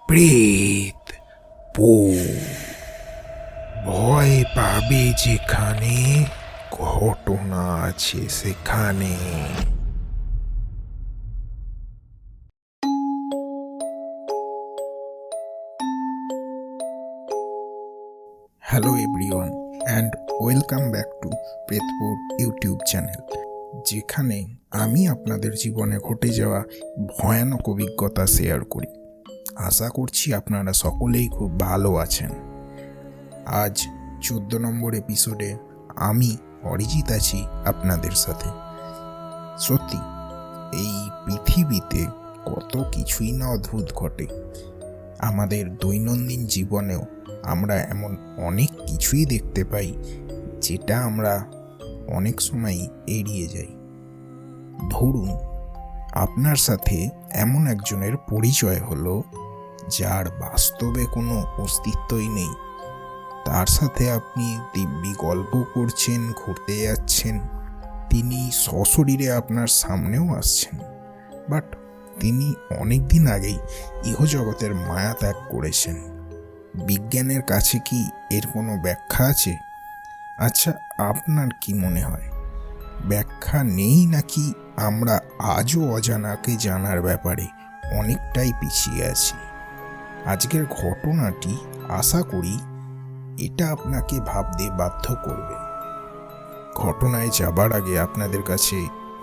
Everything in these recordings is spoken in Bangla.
প্রেত পো ভয় পাবে যেখানে ঘটনা আছে সেখানে। Hello everyone and welcome back to Pretpur YouTube channel, যেখানে আমি আপনাদের জীবনে ঘটে যাওয়া ভয়ানক অভিজ্ঞতা শেয়ার করি। আশা করছি আপনারা সকলেই খুব ভালো আছেন। আজ 14 নম্বর এপিসোডে আমি অরিজিৎ আছি আপনাদের সাথে। সত্যি এই পৃথিবীতে কত কিছুই না অদ্ভুত ঘটে। আমাদের দৈনন্দিন জীবনেও আমরা এমন অনেক কিছুই দেখতে পাই যেটা আমরা অনেক সময় এড়িয়ে যাই। ধরুন আপনার সাথে এমন একজনের পরিচয় হলো যার বাস্তবে কোনো অস্তিত্বই নেই। তার সাথে আপনি দিব্যি গল্প করছেন, ঘুরতে যাচ্ছেন, তিনি সশরীরে আপনার সামনেও আসছেন, বাট তিনি অনেক দিন আগেই ইহজগতের মায়া ত্যাগ করেছেন। বিজ্ঞানের কাছে কি এর কোনো ব্যাখ্যা আছে? আচ্ছা, আপনার কি মনে হয়, ব্যাখ্যা নেই নাকি আমরা আজও অজানাকে জানার ব্যাপারে অনেকটাই পিছিয়ে আছি? আজকের ঘটনাটি আশা করি এটা আপনাকে ভাবতে বাধ্য করবে। ঘটনায় যাবার আগে আপনাদের কাছে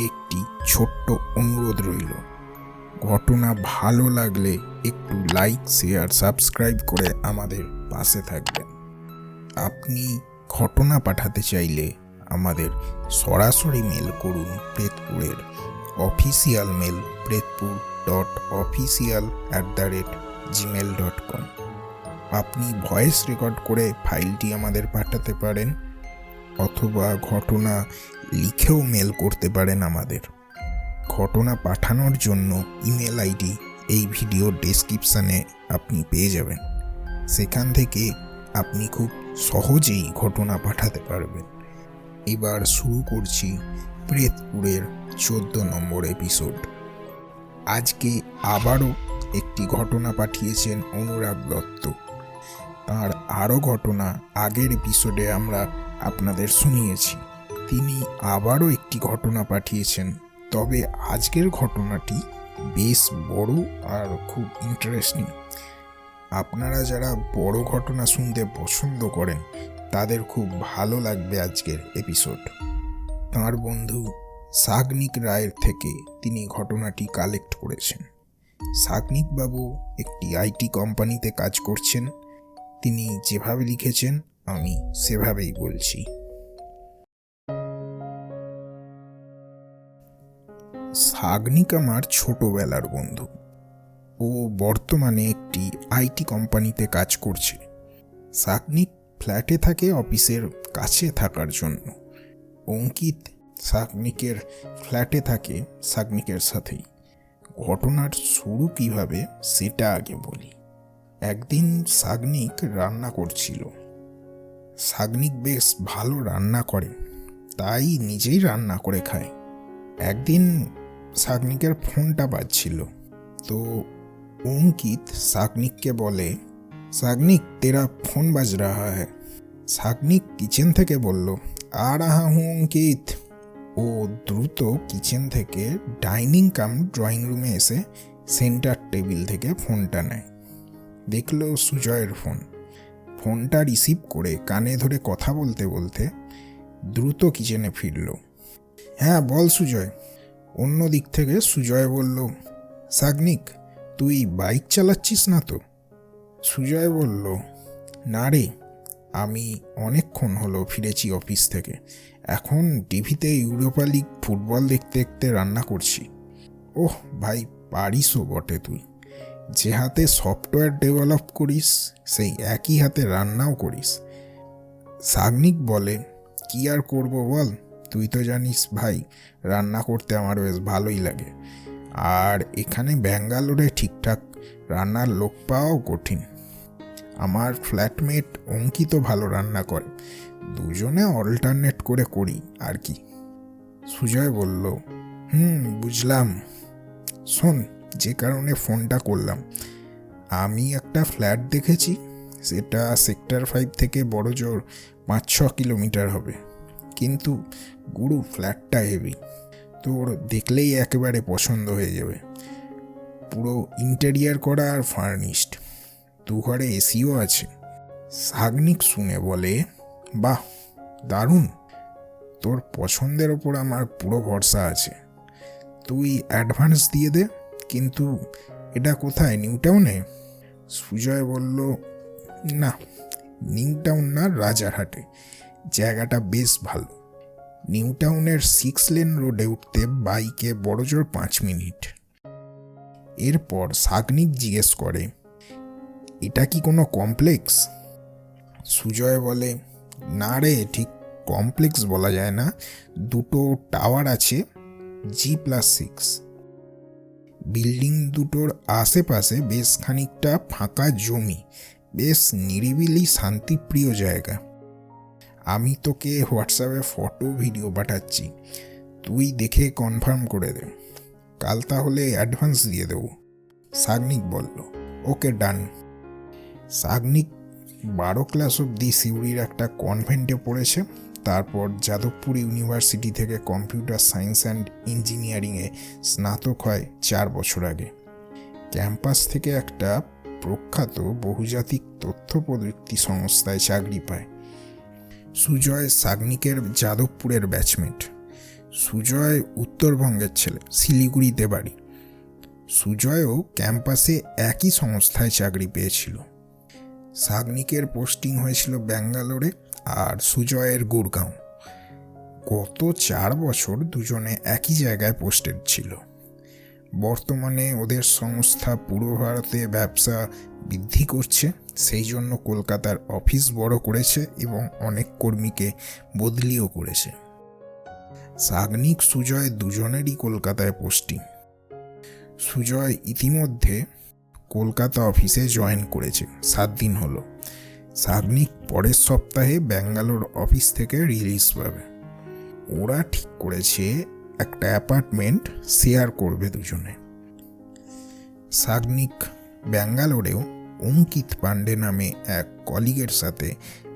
একটি ছোট্ট অনুরোধ রইল। ঘটনা ভালো লাগলে একটু লাইক, শেয়ার, সাবস্ক্রাইব করে আমাদের পাশে থাকবেন। আপনি ঘটনা পাঠাতে চাইলে আমাদের সরাসরি মেল করুন প্রেতপুরের অফিসিয়াল মেল pretpur.official@gmail.com। আপনি ভয়েস রেকর্ড করে ফাইলটি আমাদের পাঠাতে পারেন, অথবা ঘটনা লিখেও মেল করতে পারেন আমাদের। ঘটনা পাঠানোর জন্য ইমেল আইডি এই ভিডিও ডেসক্রিপশানে আপনি পেয়ে যাবেন। সেখান থেকে আপনি খুব সহজেই ঘটনা পাঠাতে পারবেন। এবার শুরু করছি প্রেতপুরের 14 নম্বর এপিসোড। আজকে আবারও একটি ঘটনা পাঠিয়েছেন অনুরাগ দত্ত। তার আরও ঘটনা আগের এপিসোডে আমরা আপনাদের শুনিয়েছি। তিনি আবারও একটি ঘটনা পাঠিয়েছেন, তবে আজকের ঘটনাটি বেশ বড় আর খুব ইন্টারেস্টিং। আপনারা যারা বড় ঘটনা শুনতে পছন্দ করেন তাদের খুব ভালো লাগবে আজকের এপিসোড। তাঁর বন্ধু সাগনিক রায়ের থেকে তিনি ঘটনাটি কালেক্ট করেছেন। সাগনিক বাবু একটি আইটি কোম্পানিতে কাজ করছেন। তিনি যেভাবে লিখেছেন আমি সেভাবেই বলছি। সাগনিক আমার ছোটবেলার বন্ধু। ও বর্তমানে একটি আইটি কোম্পানিতে কাজ করছে। সাগনিক ফ্ল্যাটে থাকে অফিসের কাছে থাকার জন্য। অঙ্কিত সাগনিকের ফ্ল্যাটে থাকে সাগনিকের সাথেই। ঘটনার শুরু কিভাবে সেটা আগে বলি। একদিন সাগনিক রান্না করছিল। সাগনিক বেশ ভালো রান্না করে, তাই নিজেই রান্না করে খায়। একদিন সাগনিকের ফোনটা বাজছিল, তো অঙ্কিত সাগনিককে বলে, সাগনিক তেরা ফোন বাজ রাহা হ্যায়। সাগনিক কিচেন থেকে বলল, আ রাহা হুঁ অঙ্কিত। ও দ্রুত কিচেন থেকে ডাইনিং কাম ড্রয়িং রুমে এসে সেন্টার টেবিল থেকে ফোনটা নেয়। দেখলো সুজয়ের ফোন। ফোনটা রিসিভ করে কানে ধরে কথা বলতে বলতে দ্রুত কিচেনে ফিরল। হ্যাঁ বল সুজয়। অন্য দিক থেকে সুজয় বলল, সাগনিক তুই বাইক চালাচ্ছিস না তো? সুজয় বলল, না রে, আমি অনেকক্ষণ হলো ফিরেছি অফিস থেকে। এখন টিভিতে ইউরোপা লিগ ফুটবল দেখতে দেখতে রান্না করছি। ওহ ভাই, পারিসও বটে তুই। যে হাতে সফটওয়্যার ডেভেলপ করিস সেই একই হাতে রান্নাও করিস। সাগনিক বলে, কি আর করব বল, তুই তো জানিস ভাই, রান্না করতে আমার বেশ ভালোই লাগে। আর এখানে ব্যাঙ্গালোরে ঠিকঠাক রান্নার লোক পাওয়াও কঠিন। আমার ফ্ল্যাটমেট অঙ্কিত ভালো রান্না করে, দুজনে অল্টারনেট করে করি আর কি। সুজয় বলল, বুঝলাম। শোন, যে কারণে ফোনটা করলাম, আমি একটা ফ্ল্যাট দেখেছি, সেটা সেক্টর 5 থেকে বড়জোর 5-6 কিলোমিটার হবে, কিন্তু গুরু ফ্ল্যাটটা হেভি, তোর দেখলেই একেবারে পছন্দ হয়ে যাবে। পুরো ইন্টেরিয়ার করা আর ফার্নিশড, 2 ঘরে এসিও আছে। সাগনিক শুনে বলে, বাহ, দারুণ, তোর পছন্দের ওপর আমার পুরো ভরসা আছে, তুই অ্যাডভান্স দিয়ে দে। কিন্তু এটা কোথায়, নিউ টাউনে? সুজয় বলল, না, নিউ টাউন না, রাজারহাটে। জায়গাটা বেশ ভালো। নিউ টাউনের 6 লেন রোডে উঠতে বাইকে বড়জোর 5 মিনিট। এরপর সাগনিক জিজ্ঞেস করে, এটা কি কোনো কমপ্লেক্স? সুজয় বলে, না রে, ঠিক কমপ্লেক্স বলা যায় না, 2টো টাওয়ার আছে, G+6। বিল্ডিং দুটোর আশেপাশে বেশ খানিকটা ফাঁকা জমি, বেশ নিরিবিলি শান্তিপ্রিয় জায়গা। আমি তোকে হোয়াটসঅ্যাপে ফটো ভিডিও পাঠাচ্ছি, তুই দেখে কনফার্ম করে দে। কাল তাহলে অ্যাডভান্স দিয়ে দেবো। সাগনিক বলল, ওকে, ডান। সাগনিক 12 ক্লাস অবধি সিউড়ির একটা কনভেন্টে পড়েছে, তারপর যাদবপুর ইউনিভার্সিটি থেকে কম্পিউটার সায়েন্স অ্যান্ড ইঞ্জিনিয়ারিংয়ে স্নাতক হয় 4 বছর আগে। ক্যাম্পাস থেকে একটা প্রখ্যাত বহুজাতিক তথ্য প্রযুক্তি সংস্থায় চাকরি পায়। সুজয় সাগনিকের যাদবপুরের ব্যাচমেট। সুজয় উত্তরবঙ্গের ছেলে, শিলিগুড়িতে বাড়ি। সুজয়ও ক্যাম্পাসে একই সংস্থায় চাকরি পেয়েছিল। সাগনিকের পোস্টিং হয়েছিল ব্যাঙ্গালোরে আর সুজয়ের গুড়গাঁও। গত 4 বছর দুজনে একই জায়গায় পোস্টেড ছিল। বর্তমানে ওদের সংস্থা পুরো ভারতে ব্যবসা বৃদ্ধি করছে, সেই জন্য কলকাতার অফিস বড় করেছে এবং অনেক কর্মীকে বদলিও করেছে। সাগনিক সুজয় দুজনেরই কলকাতায় পোস্টিং। সুজয় ইতিমধ্যে কলকাতা অফিসে জয়েন করেছে, 7 দিন হলো। সাগনিক পরের সপ্তাহে ব্যাঙ্গালোর অফিস থেকে রিলিজ পাবে। ওরা ঠিক করেছে একটা অ্যাপার্টমেন্ট শেয়ার করবে দুজনে। সাগনিক ব্যাঙ্গালোরেও অঙ্কিত পান্ডে নামে এক কলিগের সাথে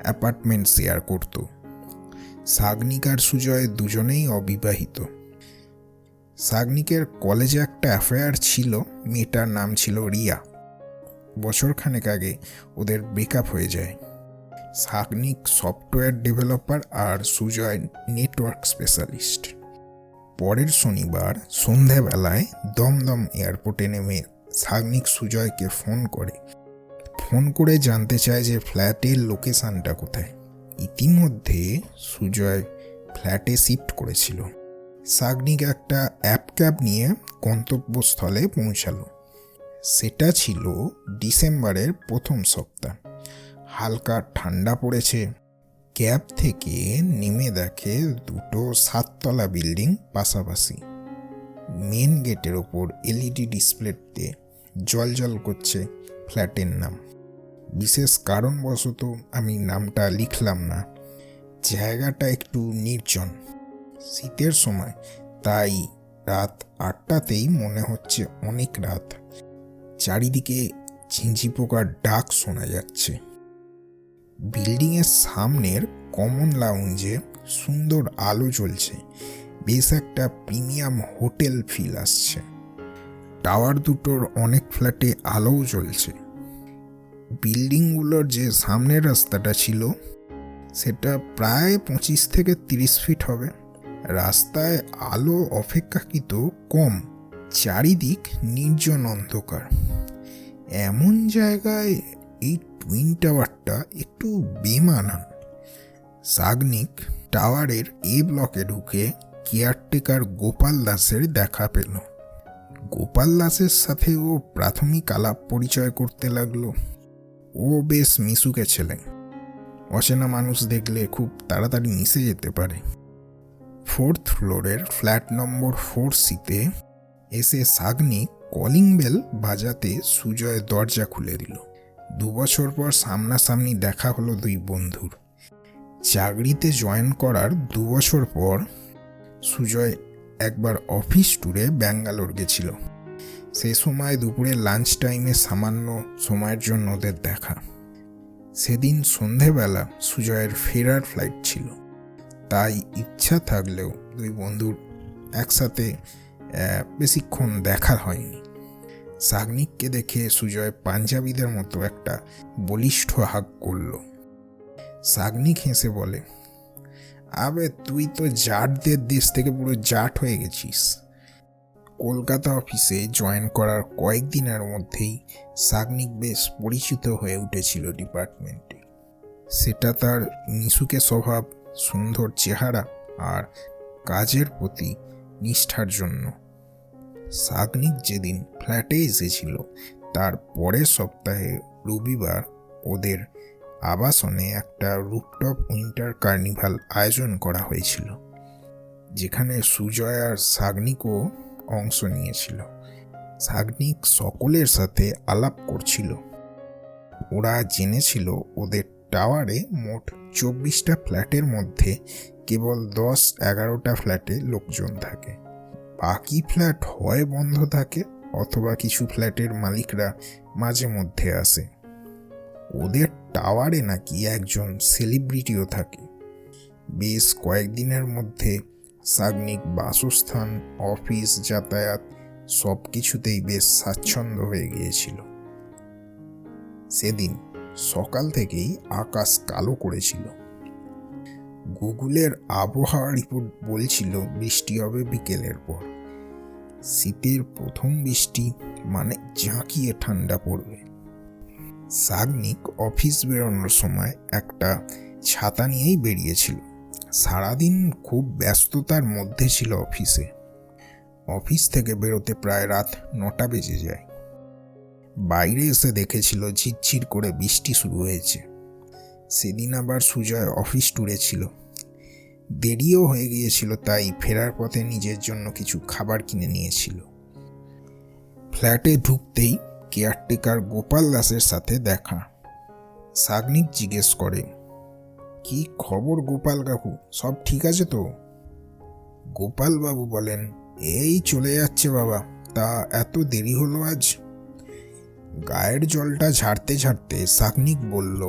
অ্যাপার্টমেন্ট শেয়ার করত। সাগনিক আর সুজয় দুজনেই অবিবাহিত। সাগনিকের কলেজে একটা অ্যাফেয়ার ছিল, মেয়েটার নাম ছিল রিয়া। বছরখানেক আগে ওদের ব্রেকআপ হয়ে যায়। সাগনিক সফটওয়্যার ডেভেলপার আর সুজয় নেটওয়ার্ক স্পেশালিস্ট। পরের শনিবার সন্ধ্যাবেলায় দমদম এয়ারপোর্টে নেমে সাগনিক সুজয়কে ফোন করে জানতে চায় যে ফ্ল্যাটের লোকেশনটা কোথায়। ইতিমধ্যে সুজয় ফ্ল্যাটে শিফট করেছিল। সাগনিক একটা অ্যাপ ক্যাব নিয়ে গন্তব্যস্থলে পৌঁছালো। সেটা ছিল ডিসেম্বরের প্রথম সপ্তাহ। হালকা ঠান্ডা পড়েছে। ক্যাব থেকে নেমে দেখে 2টো 7তলা বিল্ডিং পাশাপাশি। মেন গেটের ওপর এলইডি ডিসপ্লেতে জল করছে ফ্ল্যাটের নাম। বিশেষ কারণবশত আমি নামটা লিখলাম না। জায়গাটা একটু নির্জন, শীতের সময়, তাই রাত 8টাতেই মনে হচ্ছে অনেক রাত। চারিদিকে ঝিঁঝি পোকার ডাক শোনা যাচ্ছে। বিল্ডিংয়ের সামনের কমন লাউঞ্জে সুন্দর আলো জ্বলছে, বেশ একটা প্রিমিয়াম হোটেল ফিল আসছে। টাওয়ার দুটোর অনেক ফ্ল্যাটে আলোও জ্বলছে। বিল্ডিংগুলোর যে সামনের রাস্তাটা ছিল সেটা প্রায় 25 থেকে 30 ফিট হবে। রাস্তায় আলো অপেক্ষাকৃত কম, চারিদিক নির্জন অন্ধকার। এমন জায়গায় এই টুইন টাওয়ারটা একটু বেমানান। সাগনিক টাওয়ারের এ ব্লকে ঢুকে কেয়ারটেকার গোপাল দাসের দেখা পেল। গোপাল দাসের সাথে ও প্রাথমিক আলাপ পরিচয় করতে লাগলো। ও বেশ মিশুকে ছেলে, অচেনা মানুষ দেখলে খুব তাড়াতাড়ি মিশে যেতে পারে। 4th ফ্লোরের ফ্ল্যাট নম্বর 4C-তে এসে সাগনিক কলিং বেল বাজাতে সুজয় দরজা খুলে দিল। 2 বছর পর সামনাসামনি দেখা হলো দুই বন্ধুর। চাকরিতে জয়েন করার 2 বছর পর সুজয় একবার অফিস ট্যুরে ব্যাঙ্গালোর গেছিল। সে সময় দুপুরে লাঞ্চ টাইমে সামান্য সময়ের জন্য ওদের দেখা। সেদিন সন্ধেবেলা সুজয়ের ফেরার ফ্লাইট ছিল, তাই ইচ্ছা থাকলেও দুই বন্ধুর একসাথে বেশিক্ষণ দেখা হয়নি। সাগনিককে দেখে সুজয় পাঞ্জাবিদের মতো একটা বলিষ্ঠ হাঁক করল। সাগনিক হেসে বলে, আবে তুই তো জাটদের দেশ থেকে পুরো জাট হয়ে গেছিস। কলকাতা অফিসে জয়েন করার কয়েকদিনের মধ্যেই সাগনিক বেশ পরিচিত হয়ে উঠেছিল ডিপার্টমেন্টে। সেটা তার মিশুকে স্বভাব, সুন্দর চেহারা আর কাজের প্রতি নিষ্ঠার জন্য। সাগনিক যেদিন ফ্ল্যাটে এসেছিল তার পরের সপ্তাহে রবিবার ওদের আবাসনে একটা রুফটপ উইন্টার কার্নিভাল আয়োজন করা হয়েছিল, যেখানে সুজয় আর সাগনিকও অংশ নিয়েছিল। সাগনিক সকলের সাথে আলাপ করছিল। ওরা জেনেছিল ওদের টাওয়ারে মোট 24টা ফ্ল্যাটের মধ্যে কেবল 10-11টা ফ্ল্যাটে লোকজন থাকে। বাকি ফ্ল্যাট হয় বন্ধ থাকে অথবা কিছু ফ্ল্যাটের মালিকরা মাঝে মধ্যে আসে। ওদের টাওয়ারে নাকি একজন সেলিব্রিটিও থাকে। বেশ কয়েকদিনের মধ্যে সাগনিক বাসস্থান, অফিস, যাতায়াত সব কিছুতেই বেশ স্বাচ্ছন্দ্য হয়ে গিয়েছিল। সেদিন সকাল থেকেই আকাশ কালো করেছিল। গুগলের আবহাওয়া রিপোর্ট বলছিল বৃষ্টি হবে বিকেলের পর। শীতের প্রথম বৃষ্টি মানে ঝাঁকিয়ে ঠান্ডা পড়বে। সাগনিক অফিস বেরোনোর সময় একটা ছাতা নিয়েই বেরিয়েছিল। সারাদিন খুব ব্যস্ততার মধ্যে ছিল অফিসে। অফিস থেকে বেরোতে প্রায় রাত 9টা বেজে যায়। বাইরে এসে দেখেছিল ঝিরঝির করে বৃষ্টি শুরু হয়েছে। সেদিন আবার সুজয় অফিস ট্যুরে ছিল। দেরিও হয়ে গিয়েছিল, তাই ফেরার পথে নিজের জন্য কিছু খাবার কিনে নিয়েছিল। ফ্ল্যাটে ঢুকতেই কেয়ারটেকার গোপাল দাসের সাথে দেখা। সাগনিক জিজ্ঞেস করে, কি খবর গোপাল কাকু, সব ঠিক আছে তো? গোপাল বাবু বলেন, এই চলে যাচ্ছে বাবা, তা এত দেরি হলো আজ? গায়ের জলটা ঝাড়তে ঝাড়তে সাগনিক বলল,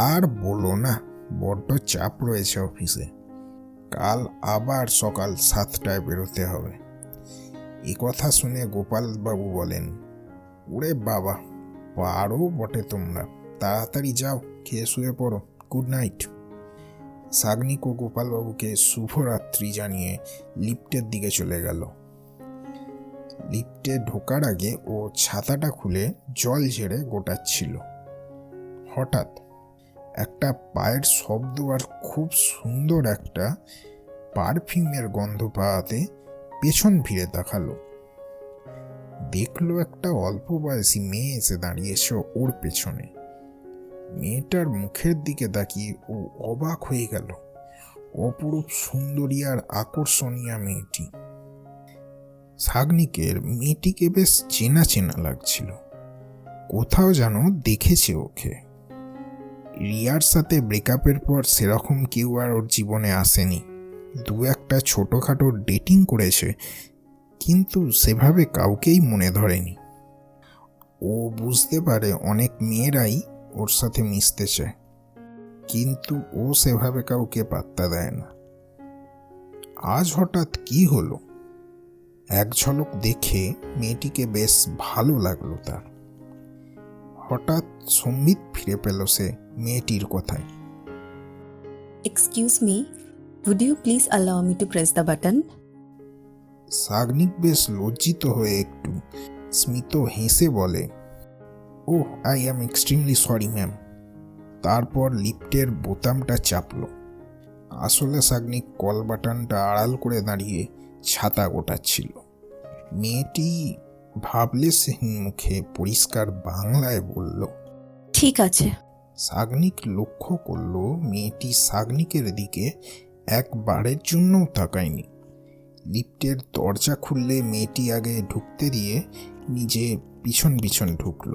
আর বলো না, বড্ড চাপ রয়েছে অফিসে। কাল আবার সকাল 7টায় বেরোতে হবে। এ কথা শুনে গোপাল বাবু বলেন, ওরে বাবা, পারো বটে তোমরা, তাড়াতাড়ি যাও, খেয়ে শুয়ে পড়ো, গুড নাইট। সাগনিক ও গোপালবাবুকে শুভরাত্রি জানিয়ে লিফটের দিকে চলে গেল। লিফটে ঢোকার আগে ও ছাতাটা খুলে জল ঝেড়ে গোটাচ্ছিল। হঠাৎ একটা পায়ের শব্দ আর খুব সুন্দর একটা পারফিউমের গন্ধ পাওয়াতে পেছন ফিরে তাকালো। দেখলো একটা অল্প বয়সী মেয়ে এসে দাঁড়িয়েছে ওর পেছনে। মেয়েটার মুখের দিকে তাকিয়ে ও অবাক হয়ে গেল। অপরূপ সুন্দরী আর আকর্ষণীয় মেয়েটি। সাগনিকের মেয়েটিকে বেশ চেনা চেনা লাগছিল, কোথাও যেন দেখেছে ওকে। রিয়ার সাথে ব্রেকআপের পর সেরকম কেউ আর ওর জীবনে আসেনি। দু একটা ছোটোখাটো ডেটিং করেছে, কিন্তু সেভাবে কাউকেই মনে ধরেনি। ও বুঝতে পারে অনেক মেয়েরাই ওর সাথে মিশতে চায়, কিন্তু ও সেভাবে কাউকে পাত্তা দেয় না। আজ হঠাৎ কি হলো? এক ঝলক দেখে মেয়েটিকে বেশ ভালো লাগলো তার। হঠাৎ সম্বিত ফিরে পেল সে মেয়েটির কথায়। Excuse me, would you please allow me to press the button? Sagnik বেশ লজ্জিত হয়ে একটু স্মিত হেসে বলে, oh, I am extremely sorry ma'am. তারপর লিফটের বোতামটা চাপল। আসলে সাগনিক কল বাটনটা আড়াল করে দাঁড়িয়ে ছাতা গোটাচ্ছিল। মেয়েটি ভাবলেশহীন মুখে পরিষ্কার বাংলায় বলল, ঠিক আছে। সাগনিক লক্ষ্য করল মেয়েটি সাগনিকের দিকে একবারের জন্যও তাকায়নি। লিফটের দরজা খুললে মেয়েটি আগে ঢুকতে দিয়ে নিজে পিছন পিছন ঢুকল।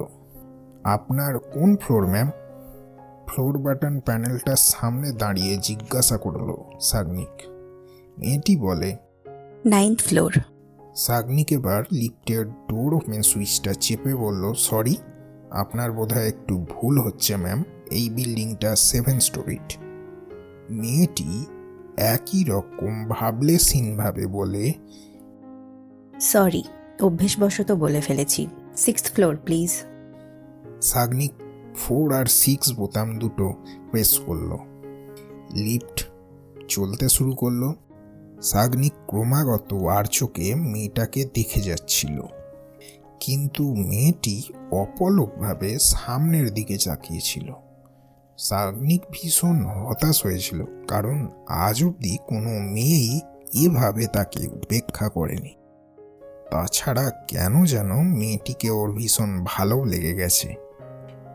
আপনার কোন ফ্লোর ম্যাম? ফ্লোর বাটন প্যানেলটার সামনে দাঁড়িয়ে জিজ্ঞাসা করল সাগনিক। মেয়েটি বলে, 9th floor. সাগনিক এবার লিফটের ডোর ওপেন সুইচটা চেপে বলল, সরি, আপনার বোধহয় একটু ভুল হচ্ছে ম্যাম, এই বিল্ডিংটা 7 স্টোরিড। মেয়েটি একই রকম ভাবলেশীনভাবে বলে, সরি, অভ্যেসবশত বলে ফেলেছি। 6th floor please. সাগনিক 4 আর 6 বোতাম দুটো প্রেস করলো। লিফট চলতে শুরু করলো। সাগনিক ক্রমাগত আর চোখে মেয়েটাকে দেখে যাচ্ছিল, কিন্তু মেয়েটি অপলকভাবে সামনের দিকে তাকিয়েছিল। সাগনিক ভীষণ হতাশ হয়েছিল, কারণ আজ অবধি কোনো মেয়েই এভাবে তাকে উপেক্ষা করেনি। তাছাড়া কেন যেন মেয়েটিকে ওর ভীষণ ভালো লেগে গেছে।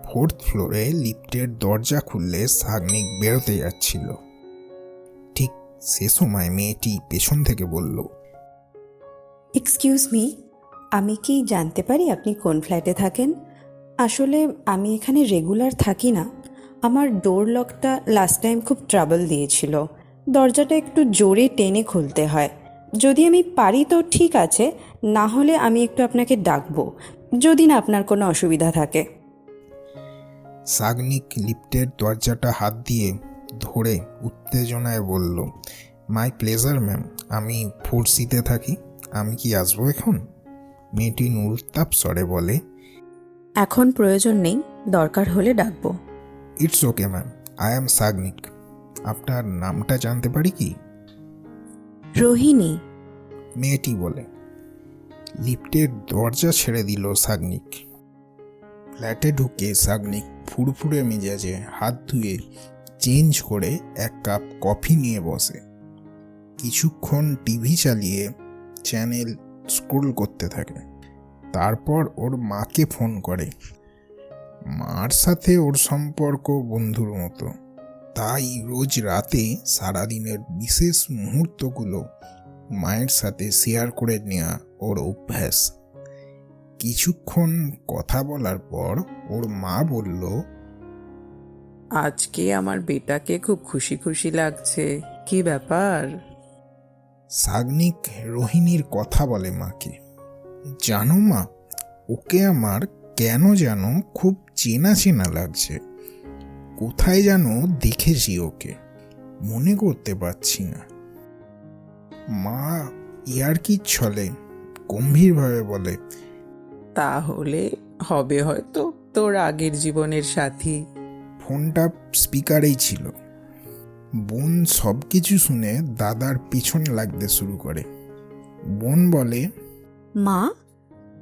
4th ফ্লোরে লিফটের দরজা খুললে সাগনিক বেরোতে যাচ্ছিল। ঠিক সে সময় মেয়েটি পেছন থেকে বলল, এক্সকিউজ মি, আমি কি জানতে পারি আপনি কোন ফ্ল্যাটে থাকেন? আসলে আমি এখানে রেগুলার থাকি না। আমার ডোর লকটা লাস্ট টাইম খুব ট্রাবল দিয়েছিল। দরজাটা একটু জোরে টেনে খুলতে হয়। যদি আমি পারি তো ঠিক আছে, না হলে আমি একটু আপনাকে ডাকবো, যদি না আপনার কোনো অসুবিধা থাকে। সাগনিক লিফটের দরজাটা হাত দিয়ে ধরে উত্তেজনায় বলল, মাই প্লেজার ম্যাম, আমি 4C-তে থাকি, আমি কি আসবো এখন? মেয়েটি নিরুত্তাপ স্বরে বলে, এখন প্রয়োজন নেই, দরকার হলে ডাকবো। It's okay ma'am, I am Sagnik. আপনার নামটা জানতে পারি কি? রোহিণী। মেয়েটি বলে। লিফটের দরজা ছেড়ে দিল সাগনিক। ফ্ল্যাটে ঢুকে সাগনিক ফুরফুরে মেজাজে হাত ধুয়ে চেঞ্জ করে এক কাপ কফি নিয়ে বসে। কিছুক্ষণ টিভি চালিয়ে চ্যানেল স্ক্রোল করতে থাকে। তারপর ওর মাকে ফোন করে। মার সাথে ওর সম্পর্ক বন্ধুর মতো, তাই রোজ রাতে সারাদিনের বিশেষ মুহূর্তগুলো মায়ের সাথে শেয়ার করে নেওয়া ওর অভ্যাস। কিছুক্ষণ কথা বলার পর ওর মা বলল, আজকে আমার বেটাকে খুব খুশি খুশি লাগছে, কি ব্যাপার? সাগনিক রোহিণীর কথা বলে মাকে, জানো মা, ওকে আমার কেন যেন খুব চেনা চেনা লাগছে। কোথায় যেন দেখেছি ওকে, মনে করতে পারছি না। মা ইয়ার্কির ছলে গম্ভীরভাবে বলে, তাহলে হবে হয়তো তোর আগের জীবনের সাথী। ফোনটা স্পিকারেই ছিল। বোন সব কিছু শুনে দাদার পিছন লাগতে শুরু করে। বোন বলে, মা,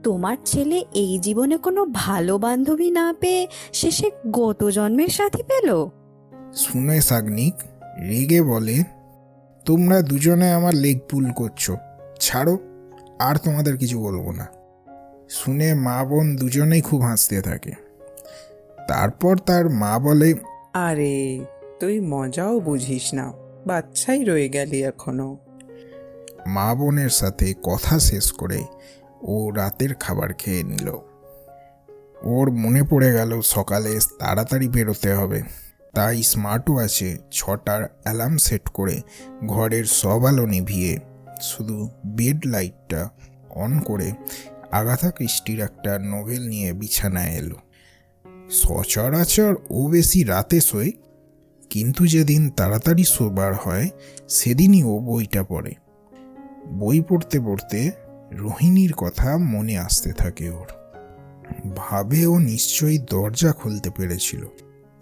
তোমার ছেলে এই জীবনে কোনো ভালো বান্ধবী না পেয়ে শেষে গত জন্মের সাথী পেল? শুনে সাগনিক রেগে বলে, তোমরা দুজনে আমার লেগ পুল করছো, ছাড়ো, আর তোমাদের কিছু বলবো না। শুনে মা বোন দুজনেই খুব হাসতে থাকে। তারপর তার মা বলে, আরে তুই মজাও বুঝিস না, বাচ্চাই রয়ে গেলি এখনো। মা বোনের সাথে কথা শেষ করে ও রাতের খাবার খেয়ে নিল। ওর মনে পড়ে গেল সকালে তাড়াতাড়ি বেরোতে হবে, তাই স্মার্ট ওয়াচে 6টার অ্যালার্ম সেট করে ঘরের সব আলো নিভিয়ে শুধু বেড লাইটটা অন করে আগাথা ক্রিস্টির একটা নোভেল নিয়ে বিছানায় এলো। সচরাচর ও বেশি রাতে শোয়, কিন্তু যেদিন তাড়াতাড়ি শোবার হয় সেদিনই ও বইটা পড়ে। বই পড়তে পড়তে রোহিণীর কথা মনে আসতে থাকে ওর। ভাবে ও নিশ্চয়ই দরজা খুলতে পেরেছিল,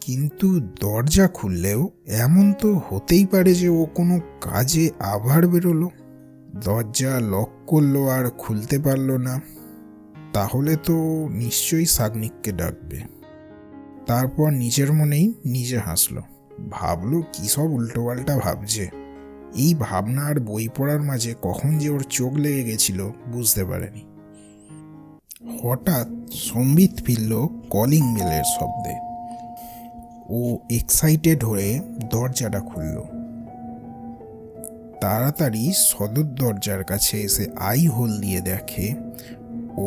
কিন্তু দরজা খুললেও এমন তো হতেই পারে যে ও কোনো কাজে আবার বেরোলো। দরজা লক করলো আর খুলতে পারলো না, তাহলে তো নিশ্চয়ই সাগনিককে ডাকবে। তারপর নিজের মনেই নিজে হাসলো, ভাবলো কী সব উল্টোপাল্টা ভাবছে। এই ভাবনা আর বই পড়ার মাঝে কখন যে ওর চোখ লেগে গেছিল বুঝতে পারেনি। হঠাৎ সম্বিত ফিরল কলিং বেলের শব্দে। ও এক্সাইটেড হয়ে দরজাটা খুলল। তাড়াতাড়ি সদর দরজার কাছে এসে আই হোল দিয়ে দেখে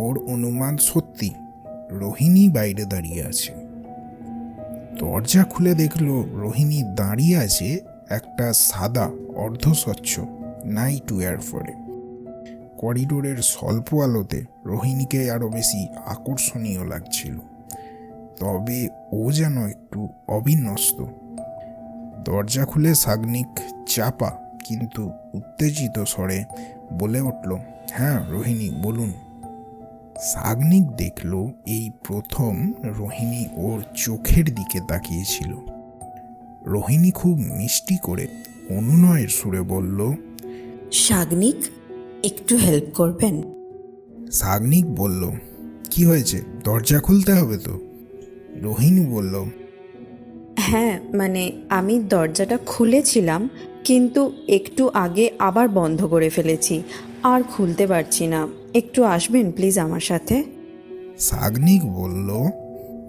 ওর অনুমান সত্যি, রোহিণী বাইরে দাঁড়িয়ে আছে। দরজা খুলে দেখলো রোহিণী দাঁড়িয়ে আছে একটা সাদা অর্ধস্বচ্ছ নাইট ওয়্যার পরে। করিডোরের স্বল্প আলোতে রোহিণীকে আরও বেশি আকর্ষণীয় লাগছিল, তবে ও যেন একটু অবিন্যস্ত। দরজা খুলে সাগনিক চাপা কিন্তু উত্তেজিত স্বরে বলে উঠল, হ্যাঁ রোহিণী বলুন। সাগনিক দেখল এই প্রথম রোহিণী ওর চোখের দিকে তাকিয়েছিল। রোহিণী খুব মিষ্টি করে অনুনয়ের সুরে বলল, সাগনিক, একটু হেল্প করবেন? সাগনিক বলল, কি হয়েছে, দরজা খুলতে হবে তো? রোহিণী বলল, হ্যাঁ, মানে আমি দরজাটা খুলেছিলাম, কিন্তু একটু আগে আবার বন্ধ করে ফেলেছি, আর খুলতে পারছি না। একটু আসবেন প্লিজ আমার সাথে? সাগনিক বলল,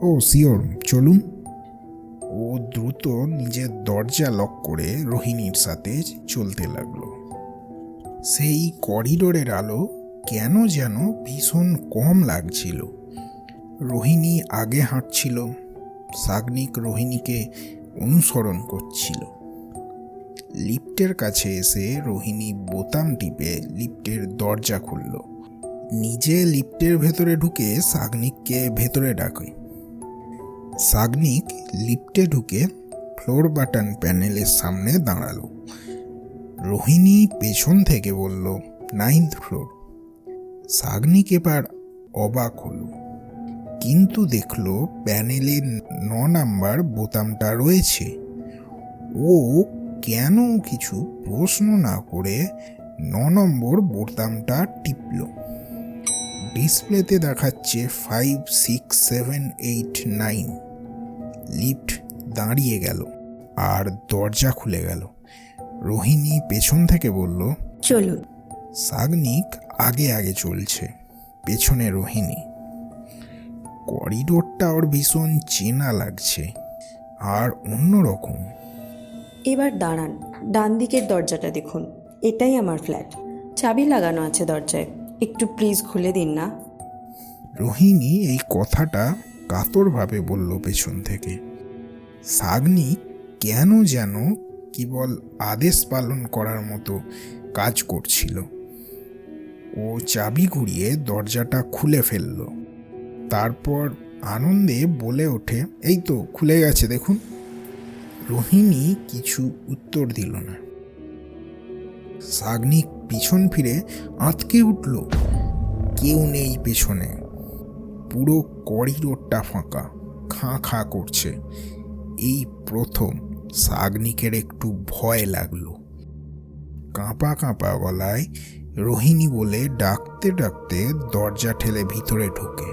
ও শিওর, চলুন। ও দ্রুত নিজের দরজা লক করে রোহিণীর সাথে চলতে লাগলো। সেই করিডোরের আলো কেন যেন ভীষণ কম লাগছিল। রোহিণী আগে হাঁটছিল, সাগনিক রোহিণীকে অনুসরণ করছিল। লিফটের কাছে এসে রোহিণী বোতাম টিপে লিফটের দরজা খুলল। নিজে লিফটের ভেতরে ঢুকে সাগনিককে ভেতরে ডাকে। সাগনিক লিফটে ঢুকে ফ্লোর বাটন প্যানেলের সামনে দাঁড়ালো। রোহিণী পেছন থেকে বলল, 9th ফ্লোর। সাগনিক এবার অবাক হলো, কিন্তু দেখলো প্যানেলে 9 নাম্বার বোতামটা রয়েছে। ও কেন কিছু প্রশ্ন না করে 9 নম্বর বোতামটা টিপল। ডিসপ্লেতে দেখাচ্ছে 5, 6, 7, 8, 9। লিফট দাঁড়িয়ে গেল আর দরজা খুলে গেল। রোহিণী পেছন থেকে বলল, চলুন। সাগনিক আগে আগে চলছে, পেছনে রোহিণী। করিডোরটা ওর ভীষণ চেনা লাগছে আর অন্যরকম। এবার দাঁড়ান, ডান দিকের দরজাটা দেখুন, এটাই আমার ফ্ল্যাট। চাবি লাগানো আছে দরজায়, একটু প্লিজ খুলে দিন না। রোহিণী এই কথাটা কাতরভাবে বলল পেছন থেকে। সাগনিক কেন যেন কেবল আদেশ পালন করার মতো কাজ করছিল। ও চাবি ঘুরিয়ে দরজাটা খুলে ফেলল। তারপর আনন্দে বলে ওঠে, এই তো খুলে গেছে দেখুন। রোহিণী কিছু উত্তর দিল না। সাগনিক পিছন ফিরে আঁতকে উঠল। কেউ নেই পেছনে, পুরো করিডোরটা ফাঁকা, খাঁ খাঁ করছে। এই প্রথম সাগনিকের একটু ভয় লাগলো। কাঁপা কাঁপা গলায় রোহিণী বলে ডাকতে ডাকতে দরজা ঠেলে ভিতরে ঢোকে।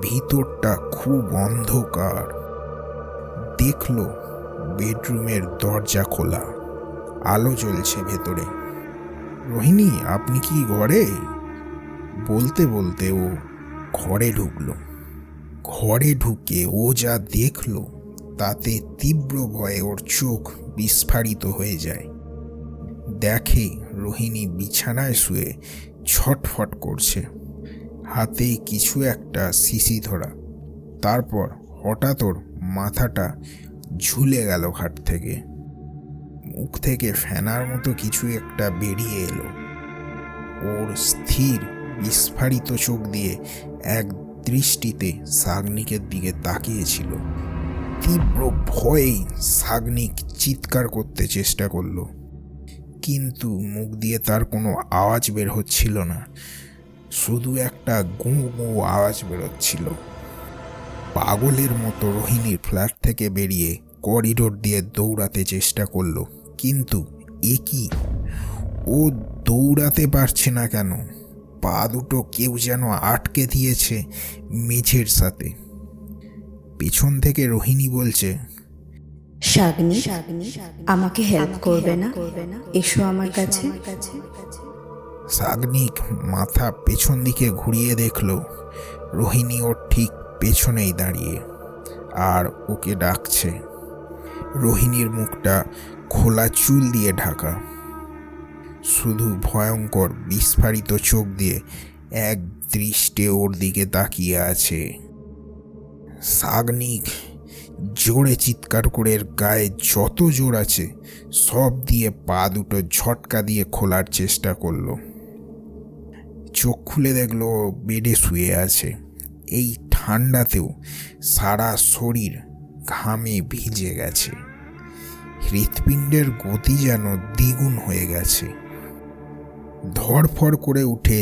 ভিতরটা খুব অন্ধকার। দেখলো বেডরুমের দরজা খোলা, আলো জ্বলছে ভেতরে। রোহিণী, আপনি কি ঘরে? বলতে বলতে ও ঘরে ঢুকলো। ঘরে ঢুকে ও যা দেখলো তাতে তীব্র ভয়ে ওর চোখ বিস্ফারিত হয়ে যায়। দেখে রোহিণী বিছানায় শুয়ে ছটফট করছে, হাতে কিছু একটা শিশি ধরা। তারপর হঠাৎ ওর মাথাটা ঝুলে গেল খাট থেকে। মুখ থেকে ফেনার মতো কিছু একটা বেরিয়ে এলো। ওর স্থির বিস্ফারিত চোখ দিয়ে এক দৃষ্টিতে সাগনিকের দিকে তাকিয়েছিল। তীব্র ভয়েই সাগনিক চিৎকার করতে চেষ্টা করল, কিন্তু মুখ দিয়ে তার কোনো আওয়াজ বের হচ্ছিল না। শুধু একটা গুঁ গুঁ আওয়াজ বেরোচ্ছিল। পাগলের মতো রোহিণীর ফ্ল্যাট থেকে বেরিয়ে করিডোর দিয়ে দৌড়াতে চেষ্টা করলো, কিন্তু এ কি, ও দৌড়াতে পারছে না কেন? পা দুটো কেউ যেন আটকে দিয়েছে মেঝের সাথে। পেছন থেকে রোহিণী বলছে, সাগনি, আমাকে হেল্প করবে না? এসো আমার কাছে। সাগনিক মাথা পেছন দিকে ঘুরিয়ে দেখলো রোহিণী ওর ঠিক পেছনেই দাঁড়িয়ে আর ওকে ডাকছে। রোহিণীর মুখটা খোলা চুল দিয়ে ঢাকা, শুধু ভয়ঙ্কর বিস্ফারিত চোখ দিয়ে এক দৃষ্টে ওর দিকে তাকিয়ে আছে। সাগনিক জোরে চিৎকার করে এর গায়ে যত জোর আছে সব দিয়ে পা দুটো ঝটকা দিয়ে খোলার চেষ্টা করলো। চোখ খুলে দেখলো বেডে শুয়ে আছে। এই ঠান্ডাতেও সারা শরীর ঘামে ভিজে গেছে। হৃৎপিণ্ডের গতি যেন দ্বিগুণ হয়ে গেছে। ধড়ফড় করে উঠে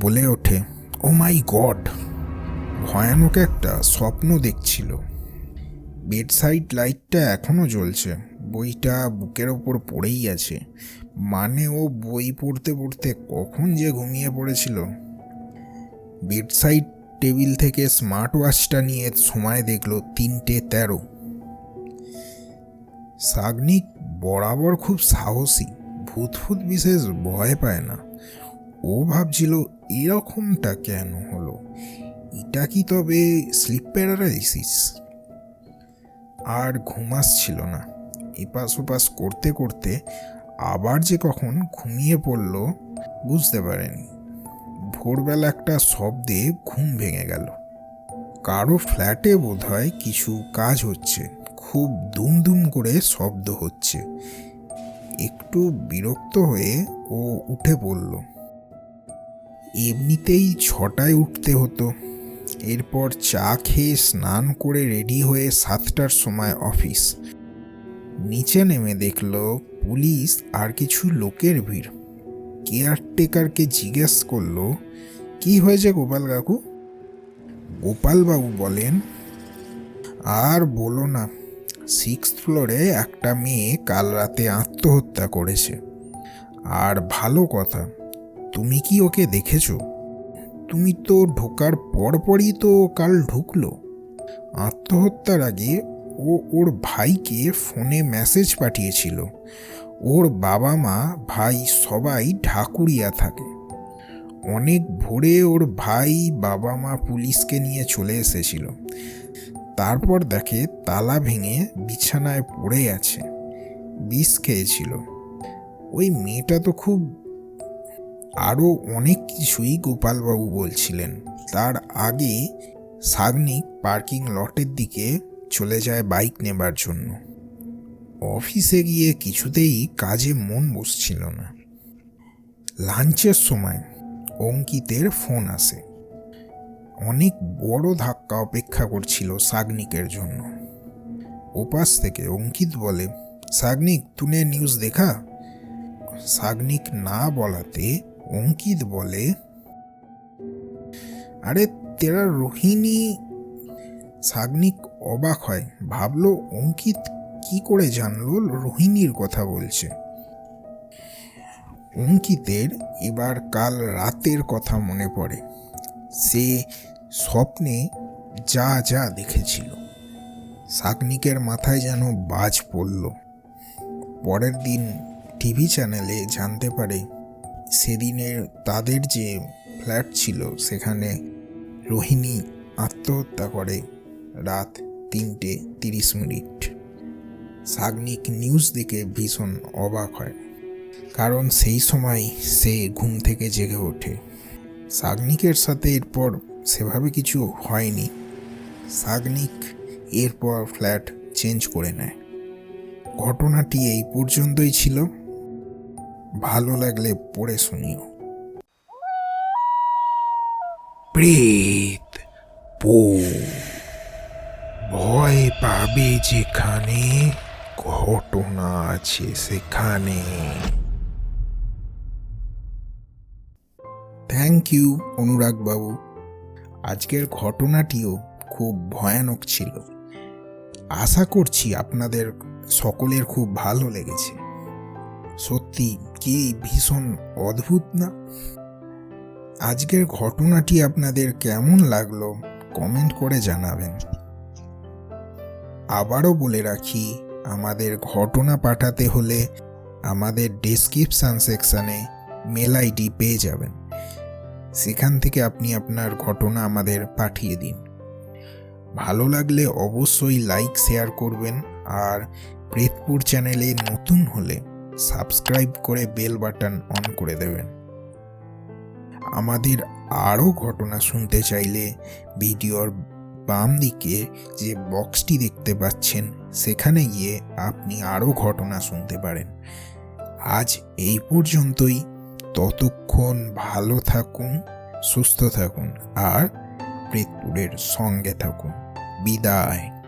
বলে ওঠে, ও মাই গড! ভয়ানক একটা স্বপ্ন দেখছিল। বেডসাইড লাইটটা এখনো জ্বলছে, বইটা বুকের ওপর পড়েই আছে। মানে ও বই পড়তে পড়তে কখন যে ঘুমিয়ে পড়েছিল। বেডসাইড টেবিল থেকে স্মার্ট ওয়াচটা নিয়ে সময় দেখলো 3:13। সাগনিক বরাবর খুব সাহসী, ভূত বিশেষ ভয় পায় না। ও ভাবছিল এরকমটা কেন হলো, এটা কি তবে স্লিপ প্যারালাইসিস? আর ঘুম আসছিল না। এপাশ ওপাশ করতে করতে আবার যে কখন ঘুমিয়ে পড়ল বুঝতে পারেনি। ভোরবেলা একটা শব্দে ঘুম ভেঙে গেল। কারো ফ্ল্যাটে বোধহয় কিছু কাজ হচ্ছে, খুব দুম করে শব্দ হচ্ছে। একটু বিরক্ত হয়ে ও উঠে পড়ল। এমনিতেই 6টায় উঠতে হতো। এরপর চা খেয়ে স্নান করে রেডি হয়ে 7টার সময় অফিস। নিচে নেমে দেখল পুলিশ আর কিছু লোকের ভিড়। কেয়ারটেকারকে জিজ্ঞেস করলো, কি হয়েছে গোপাল কাকু? গোপালবাবু বলেন, আর বলো না, 6th ফ্লোরে একটা মেয়ে কাল রাতে আত্মহত্যা করেছে। আর ভালো কথা, তুমি কি ওকে দেখেছো? তুমি তো ঢোকার পরপরই তো কাল ঢুকলো। আত্মহত্যার আগে ও ওর ভাইকে ফোনে মেসেজ পাঠিয়েছিল। ওর বাবা মা ভাই সবাই ঢাকুরিয়া থাকে। অনেক ভোরে ওর ভাই বাবা মা পুলিশকে নিয়ে চলে এসেছিল। তারপর দেখে তালা ভেঙে বিছানায় পড়ে আছে, বিষ খেয়েছিল। ওই মেয়েটা তো খুব... আরও অনেক কিছুই গোপালবাবু বলছিলেন। তার আগে সাগনিক পার্কিং লটের দিকে চলে যায় বাইক নেবার জন্য। অফিসে গিয়ে কিছুতেই কাজে মন বসছিল না। লাঞ্চের সময় অঙ্কিতের ফোন আসে। অনেক বড় ধাক্কা অপেক্ষা করছিল সাগনিকের জন্য। ওপাশ থেকে অঙ্কিত বলে, সাগনিক তুনে নিউজ দেখা? সাগনিক না বলাতে অঙ্কিত বলে, আরে তেরা রোহিণী। সাগনিক অবাক হয়, ভাবলো অঙ্কিত কি করে জানলো রোহিণীর কথা বলছে। অঙ্কিতের এবার কাল রাতের কথা মনে পড়ে। সে স্বপ্নে যা যা দেখেছিল। সাগনিকের মাথায় যেন বাজ পড়ল। পরের দিন টিভি চ্যানেলে জানতে পারে সেদিনের তাদের যে ফ্ল্যাট ছিল সেখানে রোহিণী আত্মহত্যা করে রাত 3:30। সাগনিক নিউজ দেখে ভীষণ অবাক হয়, কারণ সেই সময় সে ঘুম থেকে জেগে ওঠে। সাগনিকের সাথে এরপর সেভাবে কিছু হয়নি। সাগনিক এরপর ফ্ল্যাট চেঞ্জ করে নেয়। ঘটনাটি এই পর্যন্তই ছিল। ভালো লাগলে পড়ে শুনিও। প্রেত পো ভয় পাবে যেখানে ঘটনা আছে সেখানে। থ্যাংক ইউ অনুরাগ বাবু। আজকের ঘটনাটিও খুব ভয়ানক ছিল। আশা করছি আপনাদের সকলের খুব ভালো লেগেছে। সত্যি কি ভীষণ অদ্ভুত না? আজকের ঘটনাটি আপনাদের কেমন লাগলো কমেন্ট করে জানাবেন। আবারও বলে রাখি, আমাদের ঘটনা পাঠাতে হলে আমাদের ডেসক্রিপশন সেকশানে মেল আইডি পেয়ে যাবেন। সেখান থেকে আপনি আপনার ঘটনা আমাদের পাঠিয়ে দিন। ভালো লাগলে অবশ্যই লাইক শেয়ার করবেন, আর প্রেতপুর চ্যানেলে নতুন হলে সাবস্ক্রাইব করে বেল বাটন অন করে দেবেন। আমাদের আরও ঘটনা শুনতে চাইলে ভিডিওর বাম দিকে যে বক্সটি দেখতে পাচ্ছেন সেখানে গিয়ে আপনি আরও ঘটনা শুনতে পারেন। আজ এই পর্যন্তই। ততক্ষণ ভালো থাকুন, সুস্থ থাকুন আর প্রেতপুরের সঙ্গে থাকুন। বিদায়।